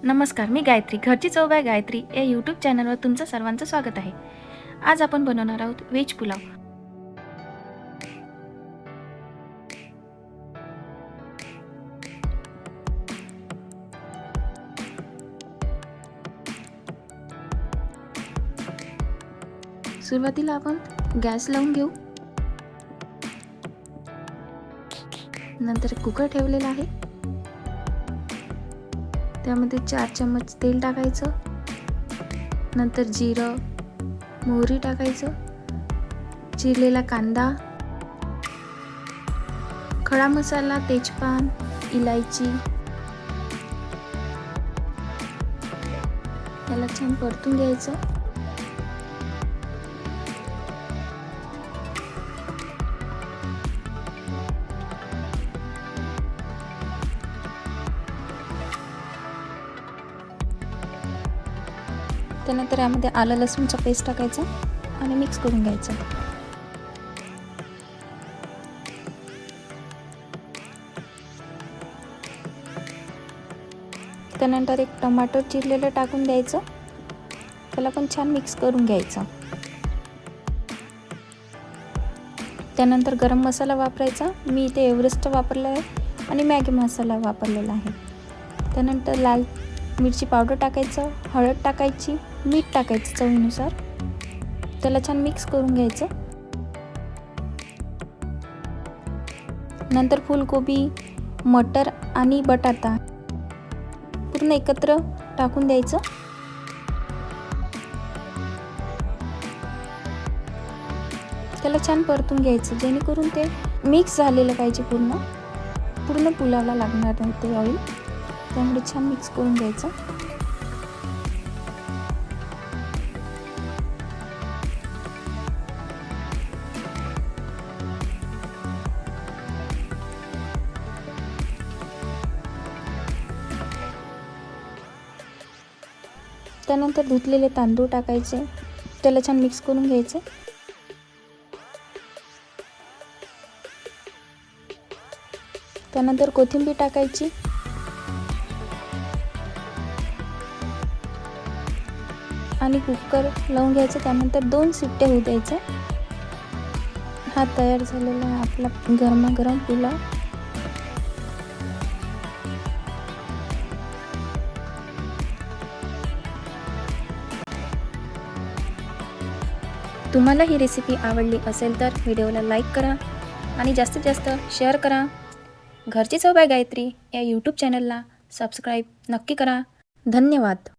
नमस्कार, मी गायत्री. घरची चव बाय गायत्री या यूट्यूब चॅनलवर तुमचं सर्वांचं स्वागत आहे. आज आपण बनवणार आहोत व्हेज पुलाव. सुरुवातीला आपण गॅस लावून घेऊ. नंतर कुकर ठेवलेला आहे, त्यामध्ये 4 चम्मच तेल टाकायचं. नंतर जिरं, मोहरी टाकायचं, चिरलेला कांदा, खडा मसाला, तेजपान, इलायची याला छान परतून घ्यायचं. त्यानंतर यामध्ये आलं लसूणचा पेस्ट टाकायचा आणि मिक्स करून घ्यायचं. त्यानंतर एक टमाटर चिरलेलं टाकून द्यायचं. त्याला पण छान मिक्स करून घ्यायचं. त्यानंतर गरम मसाला वापरायचा. मी इथे एव्हरेस्ट वापरला आहे आणि मॅगी मसाला वापरलेला आहे. त्यानंतर लाल मिरची पावडर टाकायचं, हळद टाकायची, मीठ टाकायचं चवीनुसार. त्याला छान मिक्स करून घ्यायचं. नंतर फुलकोबी, मटर आणि बटाटा पूर्ण एकत्र टाकून द्यायचं. त्याला छान परतून घ्यायचं, जेणेकरून ते मिक्स झालेलं पाहिजे. पूर्ण पुलावला लागणार नाही ते ऑइल, त्यामुळे छान मिक्स करून घ्यायचं. त्यानंतर धुतलेले तांदूळ टाकायचे, त्याला छान मिक्स करून घ्यायचे. त्यानंतर कोथिंबीर टाकायची आणि कुकर लावून घ्यायचं. त्यानंतर 2 शिट्ट्या होऊ द्यायच्या. हा तयार झालेला आहे आपला गरमागरम पुलाव. तुम्हाला ही रेसिपी आवडली असेल तर व्हिडिओला लाईक करा आणि जास्तीत जास्त शेअर करा. घरची चव बाय गायत्री या यूट्यूब चॅनलला सबस्क्राईब नक्की करा. धन्यवाद.